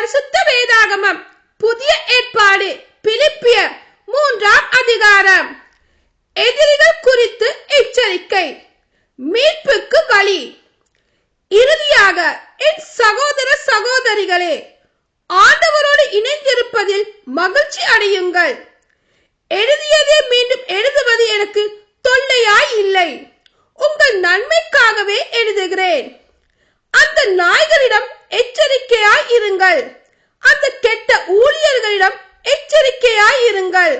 பரிசுத்த வேதாகமம் புதிய ஏற்பாடு பிலிப்பியர் 3ஆம் அதிகாரம். எதிரிகள் குறித்து எச்சரிக்கை, மீட்புக்கு வழி. இறுதியாக என் சகோதர சகோதரிகளே, ஆண்டவரோடு இணைந்திருப்பதில் மகிழ்ச்சி அடையுங்கள். எழுதியதே மீண்டும் எழுதுவது எனக்கு தொல்லையாய் இல்லை, உங்கள் நன்மைக்காகவே எழுதுகிறேன். அந்த நாய்களிடம் எச்சரிக்கையாய் இருங்கள், அந்த கெட்ட ஊழியர்களிடம் எச்சரிக்கையாய் இருங்கள்,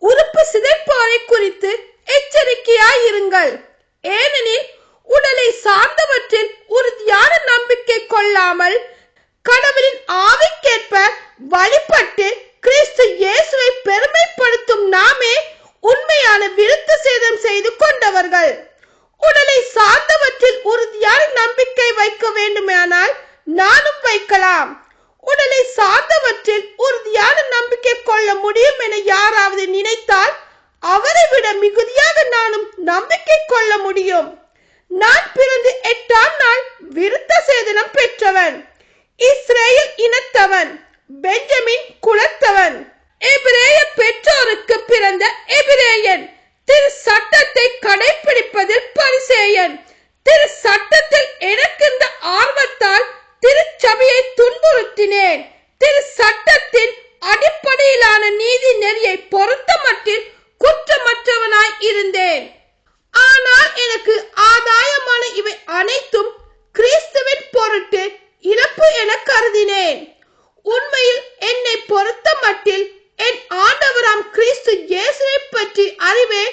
உறுப்பு சிதைப்போரை குறித்து எச்சரிக்கையாய் இருங்கள். ஏனெனில் உடலை சார்ந்தவற்றில் உறுதியான நம்பிக்கை கொள்ளாமல் கடவுளின் ஆவிக்கேற்ப வழிபட்டு கிறிஸ்து இயேசுவை பெருமைப்படுத்தும் நாமே உண்மையான விருத்த சேதம் செய்து கொண்டவர்கள். உடலை சார்ந்தவற்றில் உறுதியான நம்பிக்கை வைக்க வேண்டுமானால் நானும் வைக்கலாம். உடலை சார்ந்தவற்றில் உறுதியான நம்பிக்கை கொள்ள முடியும் என யாராவது நினைத்தால் அவரை விட மிகுதியாக நானும் நம்பிக்கை கொள்ள முடியும். நான் பிறந்து 8ஆம் நாள் விருத்த சேதனம் பெற்றவன், இஸ்ரேல் இனத்தவன், பெஞ்சமின் குலத்தவன், எபிரேய பெற்றோருக்கு பிறந்த எபிரேயன், திரு சட்டத்தை கடைபிடிப்பதில் பரிசேயன், திரு சட்டத்தில் எனக்கிருந்த ஆர்வத்தால் திருச்சபையை துன்புறுத்தினேன். திரு சட்டத்தின் அடிப்படையிலான நீதி நெறியை பொறுத்தமட்டில் குற்றமற்றவனாய் இருந்தேன். ஆனால் எனக்கு ஆதாயமான இவை அனைத்தும் கிறிஸ்துவின் பொருட்டு இழப்பு என கருதினேன். உண்மையில் என்னை பொறுத்த மட்டில் என் ஆண்டவராம் கிறிஸ்து இயேசுவை பற்றி அறிவே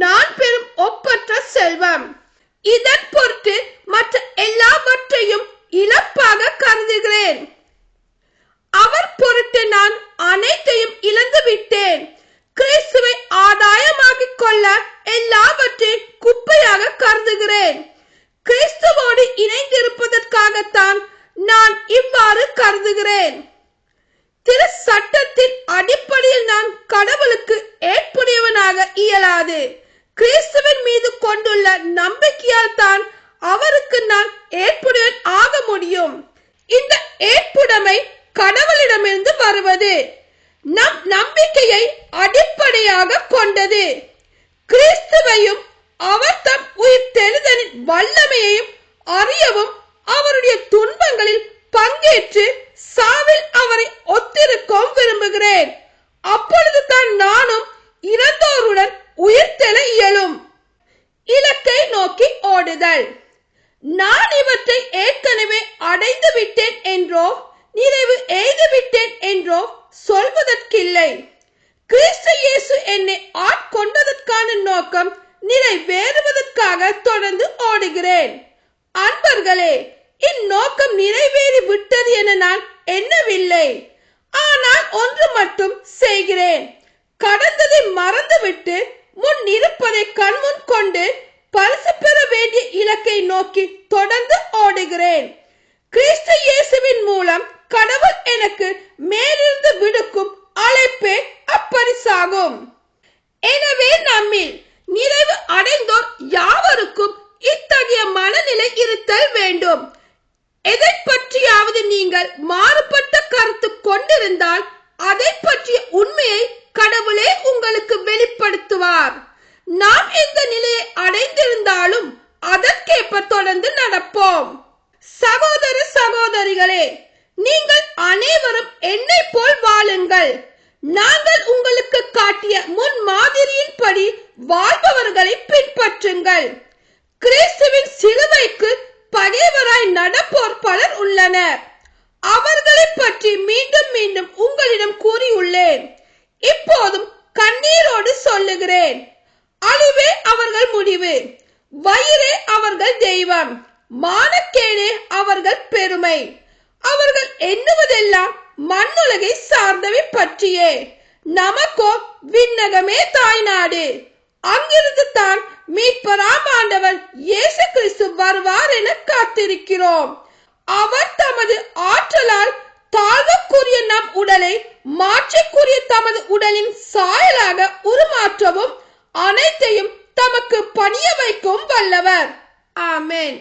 நான் பெறும் ஒப்பற்ற செல்வம். இதன் பொருட்டு மற்ற எல்லாவற்றையும் இழப்பாக கருதுகிறேன். அவர் பொருட்டு நான் அனைத்தையும் இழந்து விட்டேன். கிறிஸ்துவை ஆதாயமாக்கிக் கொள்ள எல்லாவற்றையும் குப்பையாக கருதுகிறேன். கிறிஸ்துவோடு இணைந்திருப்பதற்காகத்தான் நான் இவ்வாறு கருதுகிறேன். திரு சட்டத்தின் அடிப்படையில் நான் கடவுளுக்கு ஏற்புடையவனாக இயலாது. கிறிஸ்துவின் மீது கொண்டுள்ள நம்பிக்கையால் தான் அவருக்கு நான் ஏற்புடையவன் ஆக முடியும். இந்த ஏற்புடைமை கடவுளிடமிருந்து வருவது, நம் நம்பிக்கையை அடிப்படையாக கொண்டது. கிறிஸ்துவையும் அவர் தம் உயிர் தெழுதலின் வல்லமையையும் அறியவும் அவருடைய துன்பங்களில் பங்கேற்று சாவில் அவரை ஒத்திருக்கவும் விரும்புகிறேன். அப்பொழுது தான் நானும் இறந்தோருடன் உயிர் தெழ இயலும். இலக்கை நோக்கி ஓடுதல். நான் இவற்றை ஏற்கனவே அடைந்து விட்டேன் என்றோ நிறைவு எய்து விட்டேன் என்றோ சொல்வதற்கில்லை. கிறிஸ்து இயேசு என்னை ஆட்கொண்டதற்கான நோக்கம் நிறைவேறுவதற்காக தொடர்ந்து ஓடுகிறேன். அன்பர்களே, இந்நோக்கம் நிறைவேறி விட்டது என நான் எண்ணவில்லை. ஆனால் ஒன்று மட்டும் செய்கிறேன், கடந்ததை மறந்துவிட்டு முன் இருப்பதை கண்முன் கொண்டு பரிசு பெற வேண்டிய இலக்கை நோக்கி தொடர்ந்து ஓடுகிறேன். கிறிஸ்து இயேசுவின் மூலம் கடவுள் எனக்கு மேலிருந்து விடுக்கும் அழைப்பே அப்பரிசாகும். எனவே நம்மில் நிறைவு அடைந்தோர் யாவருக்கும் இத்தகைய மனநிலை இருத்தல் வேண்டும். எதை பற்றியாவது நீங்கள் மாறுபட்ட கருத்து கொண்டிருந்தால் அதை பற்றிய உண்மையை கடவுளே உங்களுக்கு வெளிப்படுத்துவார். நாம் எந்த நிலையை அடைந்திருந்தாலும் அதற்கேற்ப தொடர்ந்து நடப்போம். சகோதர சகோதரிகளே, நீங்கள் அனைவரும் என்னை போல் வாழுங்கள். நாங்கள் உங்களுக்கு காட்டிய முன் மாதிரியின்படி வாழ்பவர்களை பின்பற்றுங்கள். கிறிஸ்துவின் சிலுவைக்கு பகைவராய் நடப்போர் பலர் உள்ளனர். அவர்களை பற்றி மீண்டும் மீண்டும் உங்களிடம் கூறியுள்ளேன். இப்போதும் கண்ணீரோடு சொல்லுகிறேன். அழிவே அவர்கள் முடிவு, வயிறே அவர்கள் தெய்வம், மானக்கேடே அவர்கள் பெருமை. அவர்கள் எண்ணுவதெல்லாம் மண்ணுலகை சார்ந்தவை பற்றியே. நமக்கோ விண்ணகமே தாய்நாடு. அங்கிருந்து தான் மீட்பராம் ஆண்டவர் இயேசு கிறிஸ்து வருவார் என காத்திருக்கிறோம். அவர் தமது ஆற்றலால் தாழ்வுக்குரிய நம் உடலை மாற்றக்கூடிய தமது உடலின் சாயலாக உருமாற்றவும் அனைத்தையும் தமக்கு பணிய வைக்கவும் வல்லவர். ஆமென்.